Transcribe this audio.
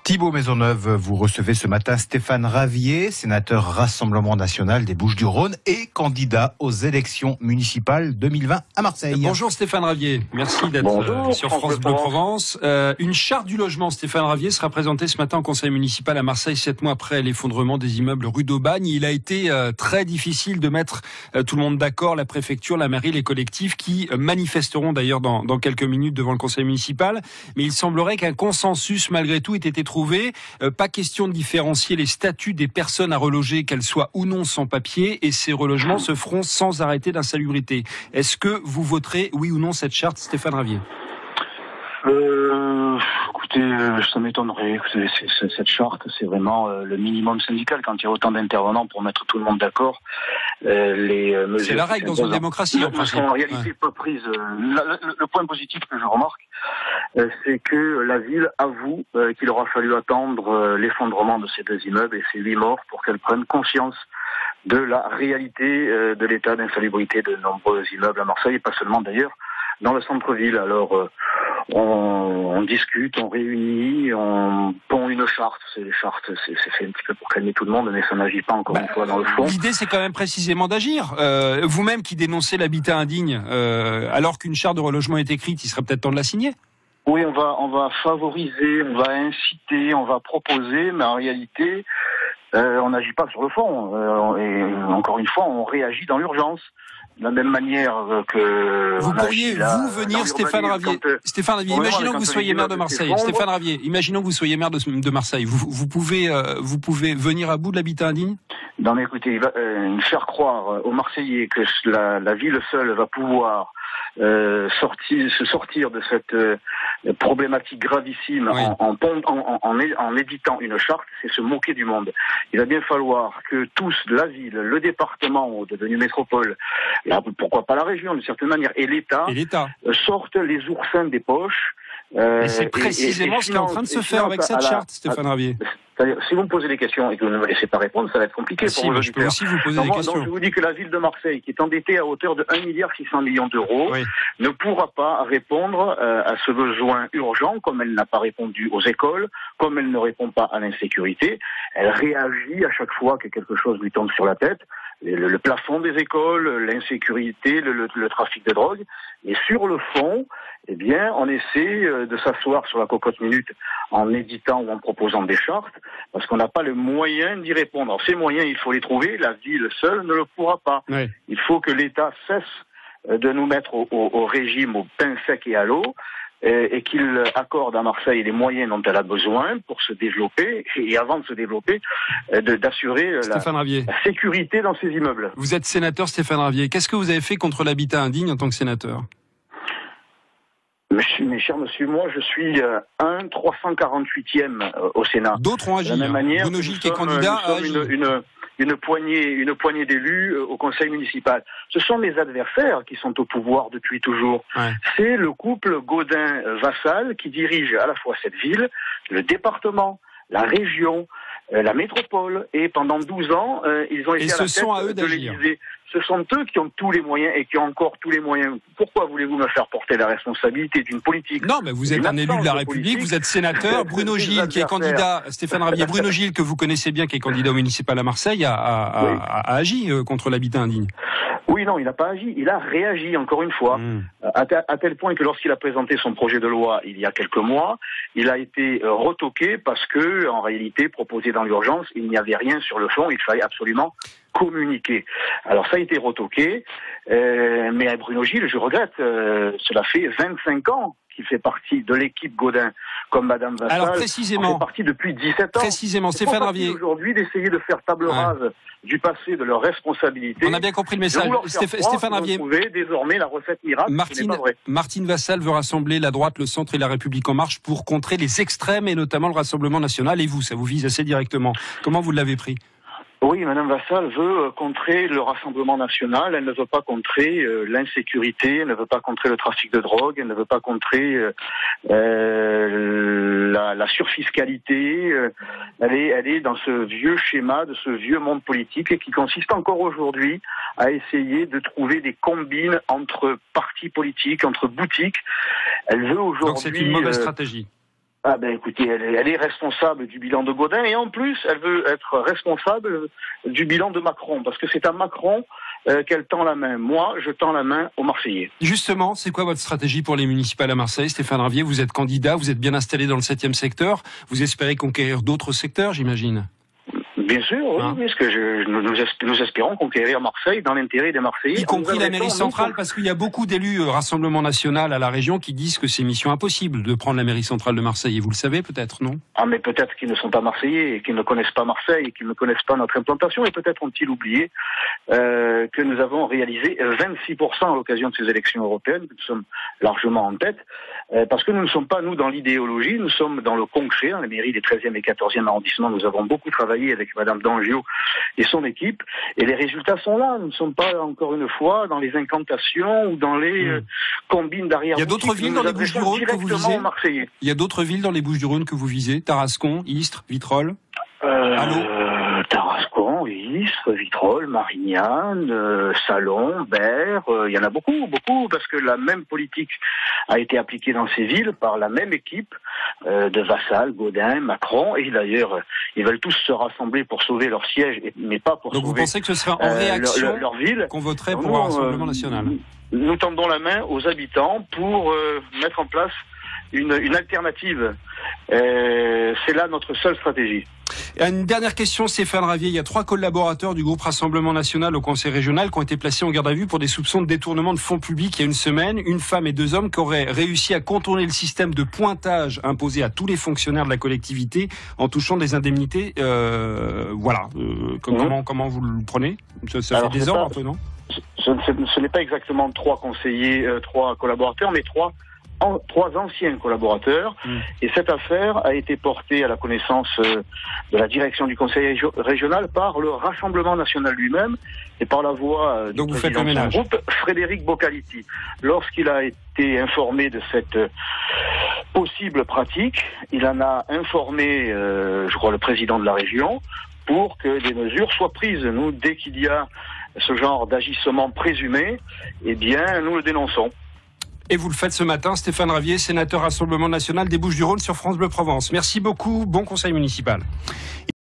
Thibault Maisonneuve, vous recevez ce matin Stéphane Ravier, sénateur Rassemblement National des Bouches-du-Rhône et candidat aux élections municipales 2020 à Marseille. Bonjour Stéphane Ravier, merci d'être sur France Bleu Provence. Une charte du logement, Stéphane Ravier, sera présentée ce matin au conseil municipal à Marseille, 7 mois après l'effondrement des immeubles rue d'Aubagne. Il a été très difficile de mettre tout le monde d'accord, la préfecture, la mairie, les collectifs qui manifesteront d'ailleurs dans quelques minutes devant le conseil municipal. Mais il semblerait qu'un consensus malgré tout ait été trouvé. Pas question de différencier les statuts des personnes à reloger, qu'elles soient ou non sans papier, et ces relogements se feront sans arrêté d'insalubrité. Est-ce que vous voterez oui ou non cette charte, Stéphane Ravier ? Écoutez, ça m'étonnerait. Cette charte, c'est vraiment le minimum syndical. Quand il y a autant d'intervenants pour mettre tout le monde d'accord, les mesures... C'est la règle dans une démocratie. Ne sont en réalité pas prises. Le point positif que je remarque, c'est que la ville avoue qu'il aura fallu attendre l'effondrement de ces deux immeubles et ces 8 morts pour qu'elle prenne conscience de la réalité de l'état d'insalubrité de nombreux immeubles à Marseille, et pas seulement d'ailleurs dans le centre-ville. Alors, on discute, on réunit, on pond une charte. C'est fait un petit peu pour calmer tout le monde, mais ça n'agit pas encore une fois dans le fond. L'idée, c'est quand même précisément d'agir. Vous-même qui dénoncez l'habitat indigne, alors qu'une charte de relogement est écrite, il serait peut-être temps de la signer. Oui, on va favoriser, on va inciter, on va proposer, mais en réalité, on n'agit pas sur le fond. Et encore une fois, on réagit dans l'urgence. De la même manière que... Vous pourriez, venir, Stéphane Ravier. Stéphane Ravier, imaginons que vous soyez maire de Marseille. Stéphane Ravier, imaginons que vous soyez maire de Marseille. Vous pouvez venir à bout de l'habitat indigne ? Non, mais écoutez, faire croire aux Marseillais que la ville seule va pouvoir se sortir de cette problématique gravissime, oui, en éditant une charte, c'est se moquer du monde. Il va bien falloir que tous, la ville, le département devenu métropole, pourquoi pas la région d'une certaine manière, et l'État sortent les oursins des poches. Et c'est précisément ce qui est en train de se faire avec cette charte, Stéphane Ravier. C'est-à-dire, si vous me posez des questions et que vous ne me laissez pas répondre, ça va être compliqué pour vous. Je peux aussi vous poser des questions. Donc je vous dis que la ville de Marseille, qui est endettée à hauteur de 1,6 milliard d'euros, oui, ne pourra pas répondre à ce besoin urgent, comme elle n'a pas répondu aux écoles, comme elle ne répond pas à l'insécurité. Elle réagit à chaque fois que quelque chose lui tombe sur la tête. Le plafond des écoles, l'insécurité, le trafic de drogue. Et sur le fond, eh bien, on essaie de s'asseoir sur la cocotte minute en éditant ou en proposant des chartes, parce qu'on n'a pas les moyens d'y répondre. Alors, ces moyens, il faut les trouver. La ville seule ne le pourra pas. Oui. Il faut que l'État cesse de nous mettre au régime, au pain sec et à l'eau, et qu'il accorde à Marseille les moyens dont elle a besoin pour se développer, et avant de se développer, d'assurer la sécurité dans ces immeubles. Vous êtes sénateur, Stéphane Ravier. Qu'est-ce que vous avez fait contre l'habitat indigne en tant que sénateur ? Mes chers monsieur, moi je suis 348e au Sénat. D'autres ont agi. De la même manière, Bruno Gilles qui est candidat a agi. Une poignée d'élus au conseil municipal. Ce sont mes adversaires qui sont au pouvoir depuis toujours. Ouais. C'est le couple Gaudin-Vassal qui dirige à la fois cette ville, le département, la région, la métropole, et pendant 12 ans, ils ont été à la tête de l'Élysée. Ce sont eux qui ont tous les moyens et qui ont encore tous les moyens. Pourquoi voulez-vous me faire porter la responsabilité d'une politique ? Non, mais vous êtes un élu de la République, vous êtes sénateur. Bruno Gilles, qui est candidat, Stéphane Ravier, Bruno Gilles, que vous connaissez bien, qui est candidat au municipal à Marseille, a agi contre l'habitat indigne. Oui, non, il n'a pas agi, il a réagi, encore une fois, à tel point que lorsqu'il a présenté son projet de loi il y a quelques mois, il a été retoqué parce que, en réalité, proposé dans l'urgence, il n'y avait rien sur le fond, il fallait absolument communiquer. Alors ça a été retoqué, mais à Bruno Gilles, je regrette, cela fait 25 ans qu'il fait partie de l'équipe Gaudin, comme Madame Vassal. Alors précisément, fait partie depuis 17 ans. Précisément, Stéphane Ravier. Aujourd'hui, d'essayer de faire table rase du passé, de leurs responsabilités. On a bien compris le message. Stéphane Ravier. Désormais la recette miracle. Martine Vassal veut rassembler la droite, le centre et la République en marche pour contrer les extrêmes et notamment le Rassemblement national. Et vous, ça vous vise assez directement. Comment vous l'avez pris ? Oui, Madame Vassal veut contrer le Rassemblement national. Elle ne veut pas contrer l'insécurité, elle ne veut pas contrer le trafic de drogue, elle ne veut pas contrer la surfiscalité. Elle est dans ce vieux schéma, de ce vieux monde politique qui consiste encore aujourd'hui à essayer de trouver des combines entre partis politiques, entre boutiques. Elle veut aujourd'hui... Donc c'est une mauvaise stratégie. Ah ben écoutez, elle est responsable du bilan de Gaudin et en plus, elle veut être responsable du bilan de Macron, parce que c'est à Macron qu'elle tend la main. Moi, je tends la main aux Marseillais. Justement, c'est quoi votre stratégie pour les municipales à Marseille, Stéphane Ravier? Vous êtes candidat, vous êtes bien installé dans le 7e secteur. Vous espérez conquérir d'autres secteurs, j'imagine? Bien sûr, oui, parce que nous espérons conquérir Marseille dans l'intérêt des Marseillais. Y compris la mairie centrale, parce qu'il y a beaucoup d'élus Rassemblement National à la région qui disent que c'est mission impossible de prendre la mairie centrale de Marseille. Et vous le savez peut-être, non? Ah, mais peut-être qu'ils ne sont pas Marseillais, et qu'ils ne connaissent pas Marseille, et qu'ils ne connaissent pas notre implantation, et peut-être ont-ils oublié que nous avons réalisé 26% à l'occasion de ces élections européennes, que nous sommes largement en tête, parce que nous ne sommes pas, nous, dans l'idéologie, nous sommes dans le concret, dans les mairies des 13e et 14e arrondissements. Nous avons beaucoup travaillé avec Madame Dangio et son équipe, et les résultats sont là. Nous ne sommes pas, encore une fois, dans les incantations ou dans les combines d'arrière. Il y a d'autres villes dans les Bouches-du-Rhône que vous visez? Il y a d'autres villes dans les Bouches-du-Rhône que vous visez? Tarascon, Istres, Vitrolles? Tarascon, Istres, Vitrolles, Marignane, Salon, Berre, il y en a beaucoup, parce que la même politique a été appliquée dans ces villes par la même équipe de Vassal, Gaudin, Macron, et d'ailleurs, ils veulent tous se rassembler pour sauver leur siège, mais pas pour Donc sauver vous pensez que ce sera en réaction leur ville qu'on voterait pour un Rassemblement National? Nous tendons la main aux habitants pour mettre en place une alternative. C'est là notre seule stratégie. Une dernière question, Stéphane Ravier. Il y a 3 collaborateurs du groupe Rassemblement National au Conseil régional qui ont été placés en garde à vue pour des soupçons de détournement de fonds publics il y a une semaine. Une femme et 2 hommes qui auraient réussi à contourner le système de pointage imposé à tous les fonctionnaires de la collectivité en touchant des indemnités. Comment vous le prenez? Ça fait désordre un peu, non? Ce n'est pas exactement 3 conseillers, 3 collaborateurs, mais 3 anciens collaborateurs. Et cette affaire a été portée à la connaissance de la direction du Conseil régional par le Rassemblement national lui-même et par la voix du président du groupe, Frédéric Boccaliti. Lorsqu'il a été informé de cette possible pratique, il en a informé, je crois, le président de la région pour que des mesures soient prises. Nous, dès qu'il y a ce genre d'agissement présumé, eh bien, nous le dénonçons. Et vous le faites ce matin, Stéphane Ravier, sénateur Rassemblement National des Bouches-du-Rhône sur France Bleu Provence. Merci beaucoup, bon conseil municipal.